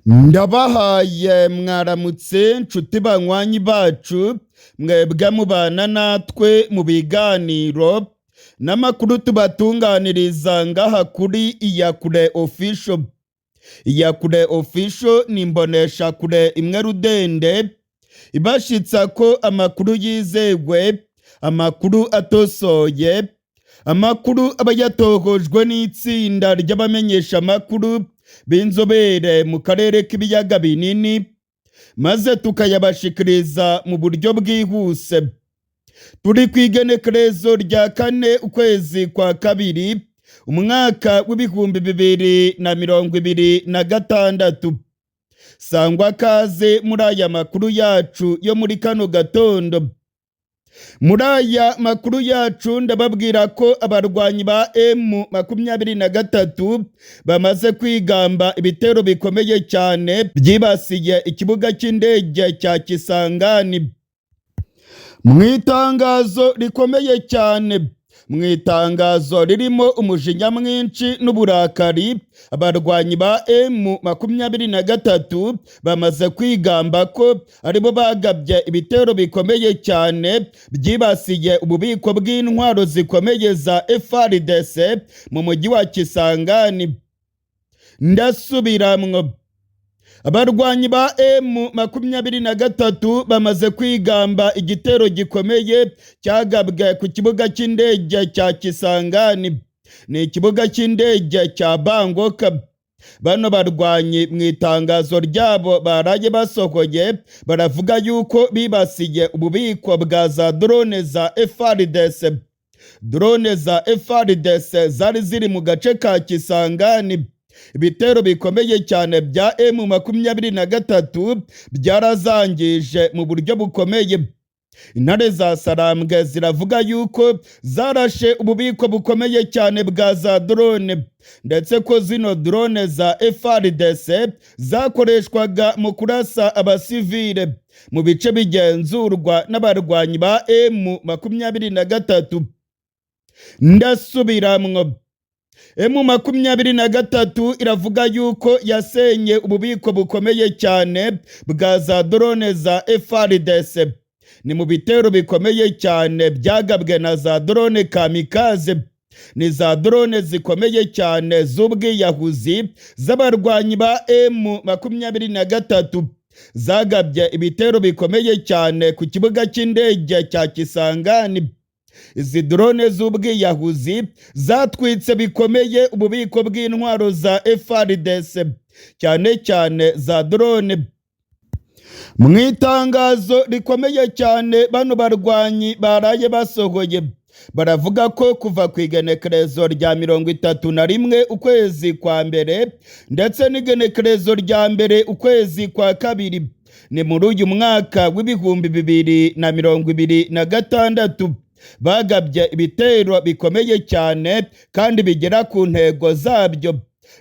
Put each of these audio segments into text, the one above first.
Ndabahaye mwaramutse nshuti banywanyi bacu mwebwe mubana natwe mu biganiro n'amakuru tubatunganiriza ngaha kuri Iyakure Official. Iyakure Official ni imboneshakure imwe rudende ibashitsa ko amakuru yizewe, amakuru atosoye, amakuru aba yatohojwe n'itsinda ry'abamenyesha amakuru b'inzobere mu karere k'ibiyaga binini, maze tukayabashikiriza mu buryo bwihuse. Turi kw'igenekerezo rya 4 ukwezi kwa kabiri umwaka w'ibihumbi 2026. Sangwa kaze muri aya makuru yacu yo muri kano gatondo. Muri aya makuru yacu ndababwira ko abarwanyi ba M23 bamaze kwigamba ibitero bikomeye cyane byibasiye ikibuga cy'indege cya Kisangani. Mwitangazo rikomeye cyane, mwitangazo ririmo umujinya mwinshi n'uburakari, abarwanyi ba M23 bamaze kwigamba ko aribo bagabye ibitero bikomeye cyane byibasiye ububiko bw'intwaro zikomeye za FARDC mu mujyi wa Kisangani. Ndasubiramwo, abarwanyi ba M23 bamaze kwigamba igitero gikomeye cyagabwe ku kibuga cy'indege cya Kisangani. Ni ikibuga cy'indege cya Bangoka. Bano barwanyi mu itangazo ryabo baraye basohoye baravuga yuko bibasiye ububiko bwa za drone za FARDC. Drone za FARDC zari ziri mu gace ka Kisangani. Ibitero bikomeye cyane bya M23 byarazangije mu buryo bukomeye. Intare za Sarambwe ziravuga yuko zarashe ububiko bukomeye cyane bwa za drone, ndetse ko zino drone za FARDC zakoreshwaga mu kurasa abasivile mu bice bigenzurwa n'abarwanyi ba M23. Ndasubiramwo, M23 iravuga yuko yasenye ububiko bukomeye cyane bwa za drone za FARDC. Ni mu bitero bikomeye cyane byagabwe na za drone kamikaze. Ni za drone zikomeye cyane z'ubwiyahuzi z'abarwanyi ba M23 zagabye ibitero bikomeye cyane ku kibuga cy'indege cya Kisangani. Izi drone z'ubwiyahuzi zatwitse bikomeye ububiko bw'intwaro za FARDC, cyane cyane za drone. Mu itangazo rikomeye cyane bano barwanyi baraye basohoye baravuga ko kuva ku igenekerezo rya 31 ukwezi kwa mbere ndetse n'igenekerezo rya mbere ukwezi kwa kabiri ni muri uyu mwaka w'ibihumbi 2026 bagabye ibitero bikomeye cyane kandi bigera ku ntego zabyo.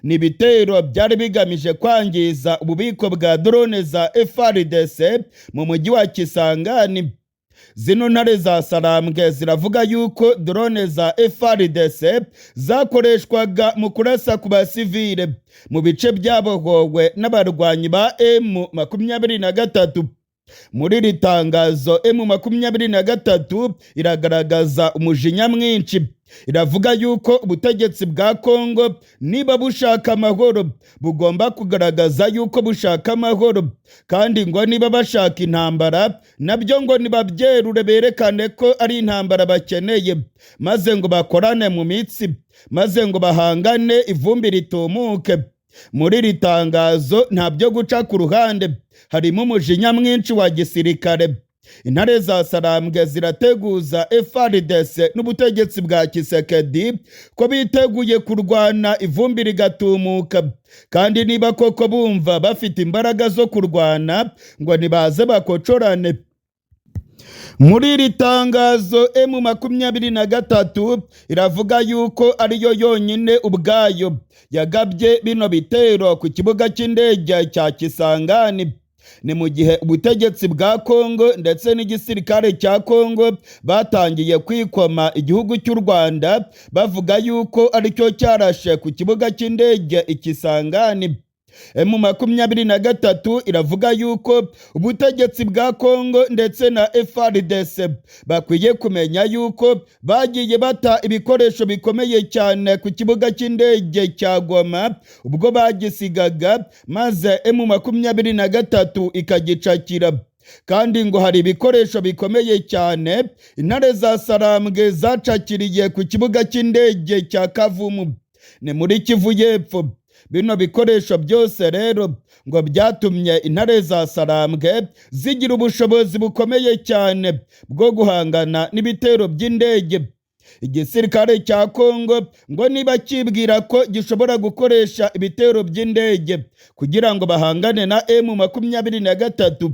Ni ibitero byari bigamije kwangiza ububiko bwa drone za FARDC mu mujyi wa Kisangani. Zino ntare za Sarambwe ziravuga yuko drone za FARDC zakoreshwaga mu kurasa ku basivile mu bice byabohowe n'abarwanyi ba M23. Muri iri tangazo M23 iragaragaza umujinya mwinshi. Iravuga yuko ubutegetsi bwa Kongo niba bushaka amahoro bugomba kugaragaza yuko bushaka amahoro, kandi ngo niba bashaka intambara nabyo ngo nibabyerure berekane ko ari intambara bakeneye, maze ngo bakorane mu mitsi, maze ngo bahangane ivumbi ritumuke. Muri iri tangazo nta byo guca ku ruhande, harimo umujinya mwinshi wa gisirikare. Intare za Sarambwe zirateguza FARDC n'ubutegetsi bwa Kisekedi ko biteguye kurwana ivumbi rigatumuka, kandi niba koko bumva bafite imbaraga zo kurwana ngo nibaze bakocorane. Muri iri tangazo M23 iravuga yuko ariyo yonyine ubwayo yagabye bino bitero ku kibuga cy'indege cya Kisangani. Ni mu gihe ubutegetsi bwa Kongo ndetse n'igisirikare cya Kongo batangiye kwikoma igihugu cy'u Rwanda bavuga yuko aricyo cyarashe ku kibuga cy'indege Kisangani. M23 iravuga yuko ubutegetsi bwa Kongo ndetse na FARDC bakwiye kumenya yuko bagiye bata ibikoresho bikomeye cyane ku kibuga cy'indege cya Goma ubwo bagisigaga maze M23 ikagicakira. Kandi ngo hari ibikoresho bikomeye cyane intare za Sarambwe zacakiriye ku kibuga cy'indege cya Kavumu ni muri Kivu y'Epfo. Bino bikoresho byose rero ngo byatumye intare za Sarambwe zigira ubushobozi bukomeye cyane bwo guhangana n'ibitero by'indege. Igisirikare cya Kongo ngo niba kibwira ko gishobora gukoresha ibitero by'indege kugira ngo bahangane na M23,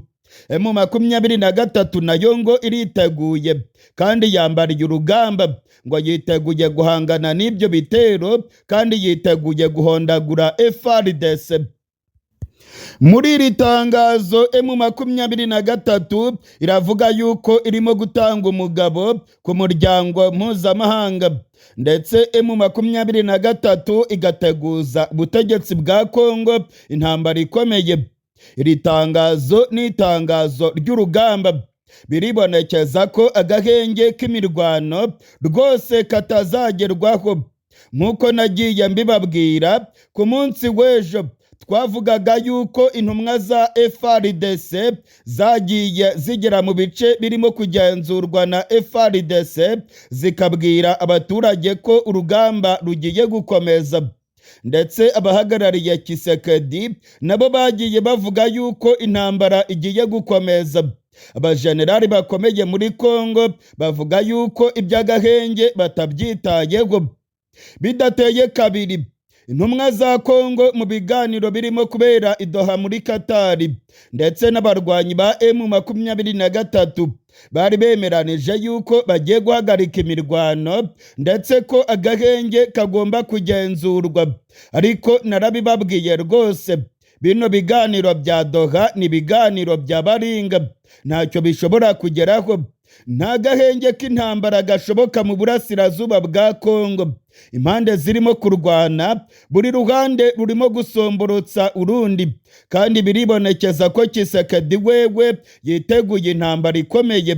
M23 nayo ngo iriteguye kandi yambariye urugamba, ngo yiteguye guhangana n'ibyo bitero kandi yiteguye guhondagura FARDC. Muri iri tangazo M23 iravuga yuko irimo gutanga umugabo ku muryango mpuzamahanga, ndetse M23 igateguza ubutegetsi bwa Kongo intambara ikomeye. Iri tangazo ni itangazo ry'urugamba, biribonekeza ko agahenge k'imirwano rwose katazagerwaho. Nk'uko nagiye mbibabwira ku munsi w'ejo, twavugaga yuko intumwa za FARDC zagiye zigera mu bice birimo kugenzurwa na FARDC zikabwira abaturage ko urugamba rugiye gukomeza, ndetse abahagarariye Kisekedi nabo bagiye bavuga yuko intambara igiye gukomeza. Abajenerali bakomeye muri Kongo bavuga yuko iby'agahenge batabyitayeho. Bidateye kabiri, intumwa za Kongo mu biganiro birimo kubera i Doha muri Katari ndetse n'abarwanyi ba M23 bari bemeranije yuko bagiye guhagarika imirwano ndetse ko agahenge kagomba kugenzurwa. Ariko narabibabwiye rwose, bino biganiro bya Doha ni biganiro bya baringa, ntacyo bishobora kugeraho. Nta gahenge k'intambara gashoboka mu burasirazuba bwa Kongo. Impande zirimo kurwana, buri ruhande rurimo gusomborotsa urundi, kandi biribonekeza ko Kisekedi wewe yiteguye intambara ikomeye.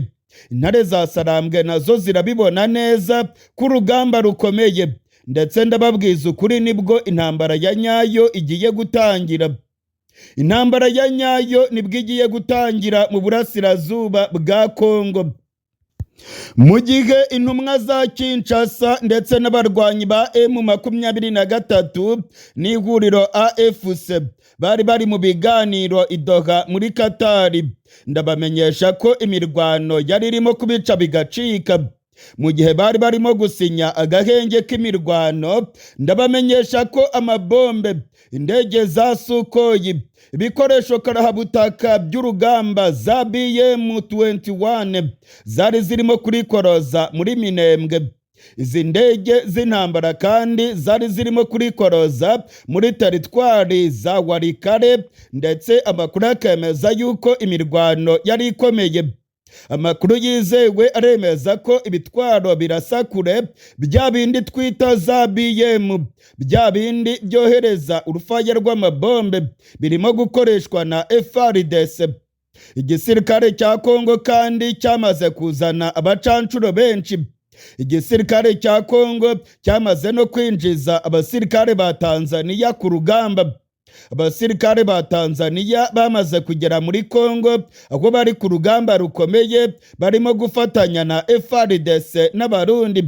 Intare za Sarambwe nazo zirabibona neza ko urugamba rukomeye, ndetse ndababwiza ukuri nibwo intambara ya nyayo igiye gutangira. Intambara ya nyayo nibwo igiye gutangira mu burasirazuba bwa Kongo. Mu gihe intumwa za Kinshasa ndetse n'abarwanyi ba M23 n'ihuriro AFC bari mu biganiro i Doha muri Katari, ndabamenyesha ko imirwano yari irimo kubica bigacika. Mu gihe barimo gusinya agahenge k'imirwano, ndabamenyesha ko amabombe, indege za Sukoyi, ibikoresho karahabutaka by'urugamba za BM21 zari zirimo kurikoroza muri Minembwe. Izi ndege z'intambara kandi zari zirimo kurikoroza muri teritwari za Warikare, ndetse amakuru akemeza yuko imirwano yari ikomeye. Amakuru yizewe aremeza ko ibitwaro birasa kure bya bindi twita za BM, bya bindi byohereza urufaya rw'amabombe, birimo gukoreshwa na FARDC. Igisirikare cya Kongo kandi cyamaze kuzana abacancuro benshi. Igisirikare cya Kongo cyamaze no kwinjiza abasirikare ba Tanzania ku rugamba. Abasirikare ba Tanzania bamaze kugera muri Kongo, aho bari ku rugamba rukomeye barimo gufatanya na FARDC n'abarundi.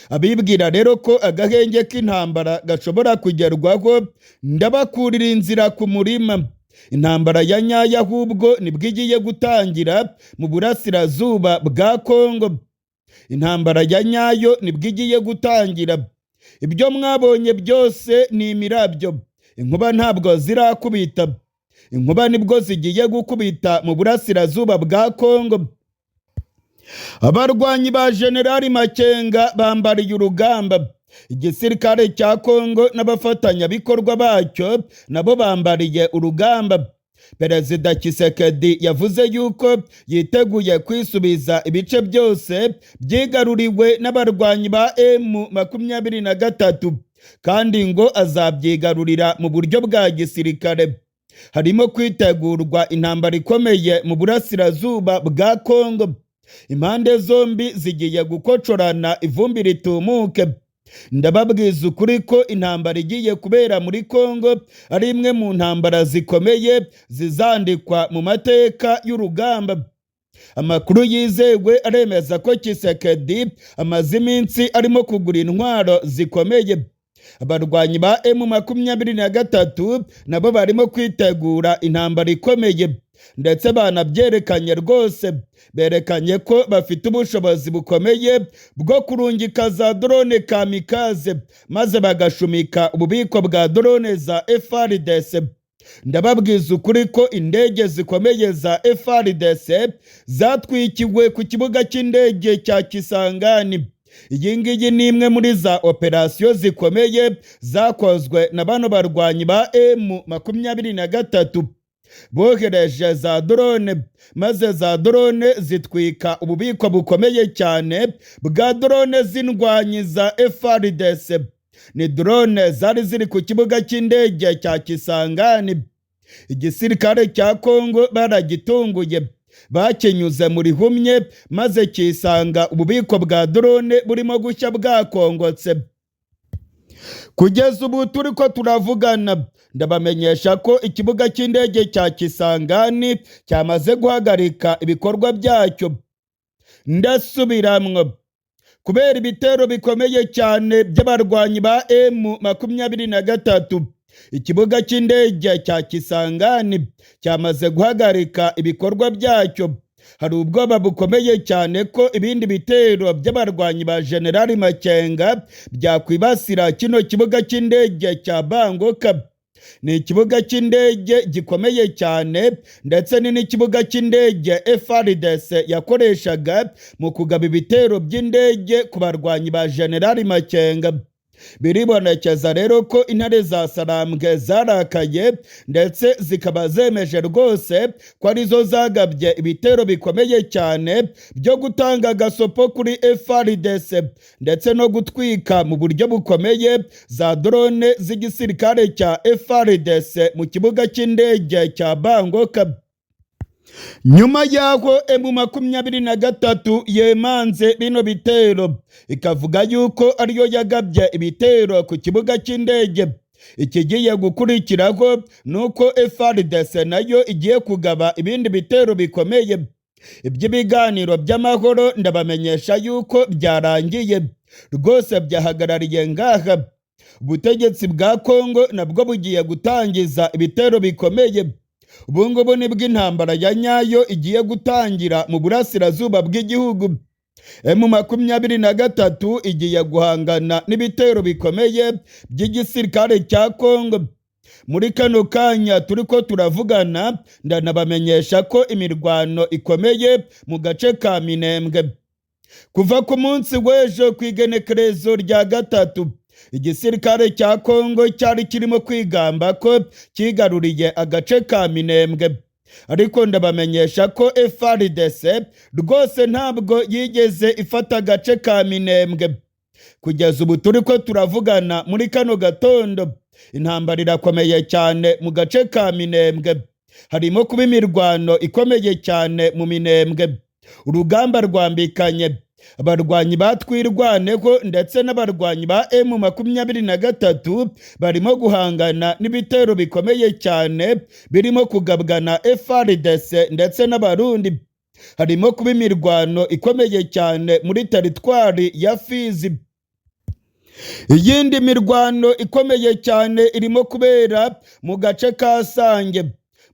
Abibwira rero ko agahenge k'intambara gashobora kugerwaho, ndabakurira inzira ku murima. Intambara ya nyayo ahubwo nibwo igiye gutangira mu burasirazuba bwa Kongo. Intambara ya nyayo nibwo igiye gutangira. Ibyo mwabonye byose ni imirabyo. Inkuba ntabwo zirakubita. Inkuba nibwo zigiye gukubita mu burasirazuba bwa Kongo. Abarwanyi ba Generali Makenga bambariye urugamba. Igisirikare cya Kongo n'abafatanyabikorwa bacyo nabo bambariye urugamba. Perezida Kisekedi yavuze yuko yiteguye kwisubiza ibice byose byigaruriwe n'abarwanyi ba M23, kandi ngo azabyigarurira mu buryo bwa gisirikare. Harimo kwitegurwa intambara ikomeye mu burasirazuba bwa Kongo. Impande zombi zigiye gukocorana ivumbi ritumuke. Ndababwiza ukuri ko intambara igiye kubera muri Kongo ari imwe mu ntambara zikomeye zizandikwa mu mateka y'urugamba. Amakuru yizewe aremeza ko Tshisekedi amaze iminsi arimo kugura intwaro zikomeye. Abarwanyi ba M23 nabo barimo kwitegura intambara ikomeye, ndetse banabyerekanye rwose. Berekanye ko bafite ubushobozi bukomeye bwo kurungika za drone kamikaze maze bagashumika ububiko bwa drone za FARDC. Ndababwiza ukuri ko indege zikomeye za FARDC zatwikiwe ku kibuga cy'indege cya Kisangani. Iyi ngiyi ni imwe muri za operasiyo zikomeye zakozwe na bano barwanyi ba M23. Bohereje za drone maze za drone zitwika ububiko bukomeye cyane bwa drone z'indwanyi za FARDC. Ni drone zari ziri ku kibuga cy'indege cya Kisangani. Igisirikare cya Kongo baragitunguye, bakenyuze muri humye maze kisanga ububiko bwa drone burimo gushya bwakongotse. Kugeza ubu turi ko turavugana, ndabamenyesha ko ikibuga cy'indege cya Kisangani cyamaze guhagarika ibikorwa byacyo. Ndasubiramwo, kubera ibitero bikomeye cyane by'abarwanyi ba M23, ikibuga cy'indege cya Kisangani cyamaze guhagarika ibikorwa byacyo. Hari ubwoba bukomeye cyane ko ibindi bitero by'abarwanyi ba General Makenga byakwibasira kino kibuga cy'indege cya Bangoka. Ni ikibuga cy'indege gikomeye cyane, ndetse ni n'ikibuga cy'indege FARDC yakoreshaga mu kugaba ibitero by'indege ku barwanyi ba General Makenga. Biribonekeza rero ko intare za Sarambwe zarakaye, ndetse zikaba zemeje rwose ko arizo zagabye ibitero bikomeye cyane byo gutanga agasopo kuri FARDC, ndetse no gutwika mu buryo bukomeye za drone z'igisirikare cya FARDC mu kibuga cy'indege cya Bangoka. Nyuma y'aho M23 yemanze bino bitero, ikavuga yuko ariyo yagabye ibitero ku kibuga cy'indege, ikigiye gukurikiraho nuko FARDC nayo igiye kugaba ibindi bitero bikomeye. Iby'ibiganiro by'amahoro ndabamenyesha yuko byarangiye rwose, byahagarariye ngaha. Ubutegetsi bwa Kongo nabwo bugiye gutangiza ibitero bikomeye. Ubu ngubu nibwo intambara ya nyayo igiye gutangira mu burasirazuba bw'igihugu. M23 igiye guhangana n'ibitero bikomeye by'igisirikare cya Kongo. Muri kano kanya turi ko turavugana, ndanabamenyesha ko imirwano ikomeye mu gace ka Minembwe. Kuva ku munsi w'ejo ku igenekerezo rya 3, igisirikare cya Kongo cyari kirimo kwigamba ko kigaruriye agace ka Minembwe, ariko ndabamenyesha ko FARDC rwose ntabwo yigeze ifata agace ka Minembwe. Kugeza ubu turi ko turavugana muri kano gatondo, intambara irakomeye cyane mu gace ka Minembwe. Harimo kuba imirwano ikomeye cyane mu Minembwe. Urugamba rwambikanye, abarwanyi batwirwaneho ndetse n'abarwanyi ba M23 barimo guhangana n'ibitero bikomeye cyane birimo kugabwa na FARDC ndetse n'abarundi. Harimo kuba imirwano ikomeye cyane muri teritwari ya Fizi. Iyindi mirwano ikomeye cyane irimo kubera mu gace ka Sange.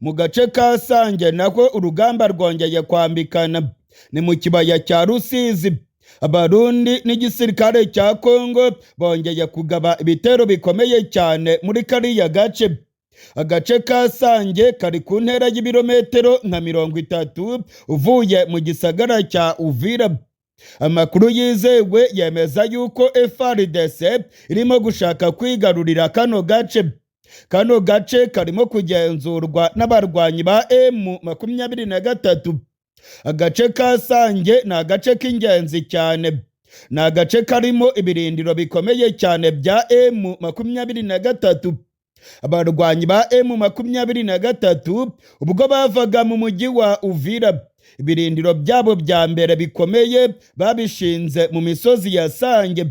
Mu gace ka Sange naho urugamba rwongeye kwambikana. Ni mu kibaya cya Rusizi. Abarundi n'igisirikare cya Kongo bongeye kugaba ibitero bikomeye cyane muri kariya gace. Agace ka Sange kari ku ntera y'ibirometero nka 30 uvuye mu gisagara cya Uvira. Amakuru yizewe yemeza yuko FARDC irimo gushaka kwigarurira kano gace. Kano gace karimo kugenzurwa n'abarwanyi ba M23. Agace ka Sange ni agace k'ingenzi cyane. ni agace karimo ibirindiro bikomeye cyane bya M23. Abarwanyi ba M23 ubwo bavaga mu mujyi wa Uvira, ibirindiro byabo bya mbere bikomeye babishinze mu misozi ya Sange.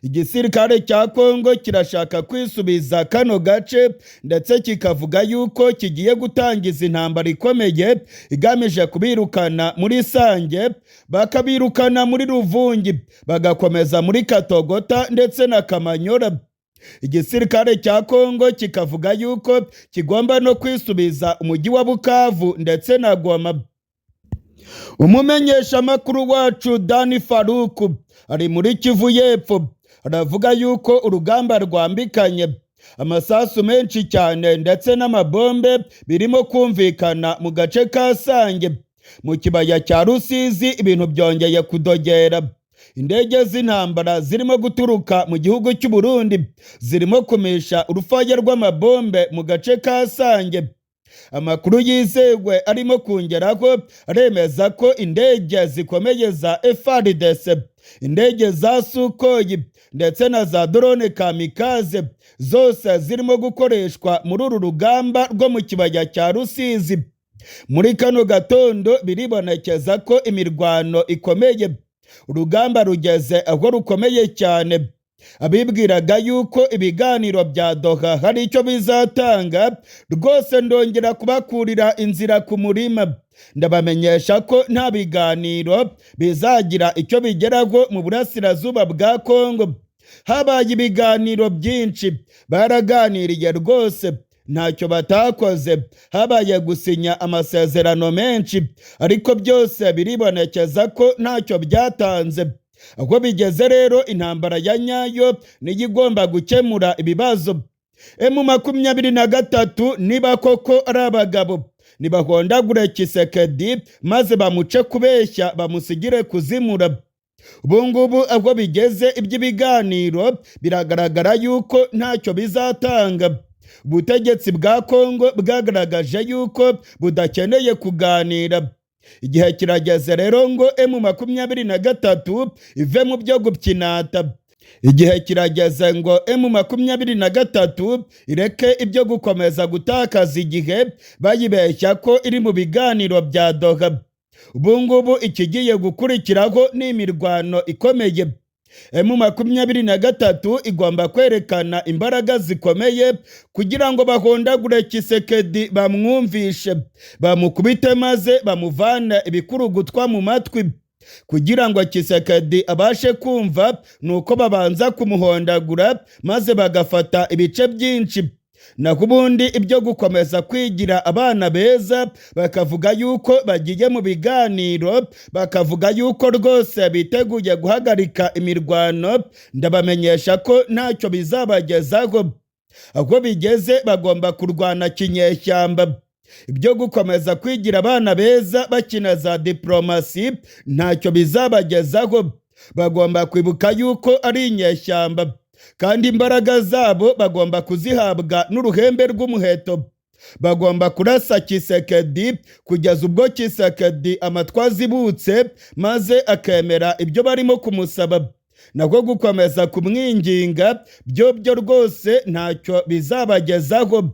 Igisirikare cya Kongo kirashaka kwisubiza kano gace ndetse kikavuga yuko kigiye gutangiza intambara ikomeye igamije kubirukana muri Sange, bakabirukana muri Ruvungi, bagakomeza muri Katogota ndetse na Kamanyora. Igisirikare cya Kongo kikavuga yuko kigomba no kwisubiza umujyi wa Bukavu ndetse na Goma. Umumenyeshamakuru wacu Dani Faruku ari muri Kivu y'Epfo aravuga yuko urugamba rwambikanye, amasasu menshi cyane ndetse n'amabombe birimo kumvikana mu gace ka Sange. Mu kibaya cya Rusizi ibintu byongeye kudogera. Indege z'intambara zirimo guturuka mu gihugu cy'u Burundi zirimo kumisha urufaya rw'amabombe mu gace ka Sange. Amakuru yizewe arimo kongeraho aremeza ko indege zikomeye za FARDC, indege za Sukhoi ndetse na za drone kamikaze zose zirimo gukoreshwa muri uru rugamba rwo mu kibaya cya Rusizi. Muri kano gatondo biribonekeza ko imirwano ikomeye, urugamba rugeze aho rukomeye cyane. Abibwiraga yuko ibiganiro bya Doha hari icyo bizatanga, rwose ndongera kubakurira inzira ku murima. Ndabamenyesha ko nta biganiro bizagira icyo bigeraho mu burasirazuba bwa Kongo. Habaye ibiganiro byinshi, baraganiriye rwose, ntacyo batakoze. Habaye gusinya amasezerano menshi, ariko byose biribonekeza ko ntacyo byatanze. Aho bigeze rero intambara ya nyayo niyo igomba gukemura ibibazo. M23 niba koko ari abagabo, nibahondagure Tshisekedi maze bamuce kubeshya bamusigire kuzimura. Ubu ngubu aho bigeze iby'ibiganiro biragaragara yuko ntacyo bizatanga. Ubutegetsi bwa Kongo bwagaragaje yuko budakeneye kuganira. Igihe kirageze rero ngo M23 ive mu byo gupyinata. Igihe kirageze ngo M23 ireke ibyo gukomeza gutakaza igihe bayibeshya ko iri mu biganiro bya Doha. Ubu ngubu ikigiye gukurikiraho ni imirwano ikomeye. M23 igomba kwerekana imbaraga zikomeye kugira ngo bahondagure Tshisekedi, bamwumvishe, bamukubite maze bamuvane ibikurugutwa mu matwi. Kugira ngo Tshisekedi abashe kumva nuko babanza kumuhondagura maze bagafata ibice byinshi. Naho ubundi ibyo gukomeza kwigira abana beza bakavuga yuko bagiye mu biganiro, bakavuga yuko rwose biteguye guhagarika imirwano, ndabamenyesha ko ntacyo bizabagezaho. Aho bigeze bagomba kurwana kinyeshyamba. Ibyo gukomeza kwigira abana beza bakina za diplomasi ntacyo bizabagezaho. Bagomba kwibuka yuko ari inyeshyamba, kandi imbaraga zabo bagomba kuzihabwa n'uruhembe rw'umuheto. Bagomba kurasa Tshisekedi kugeza ubwo Tshisekedi amatwi azibutse maze akemera ibyo barimo kumusaba. Naho gukomeza kumwinginga byo rwose ntacyo bizabagezaho.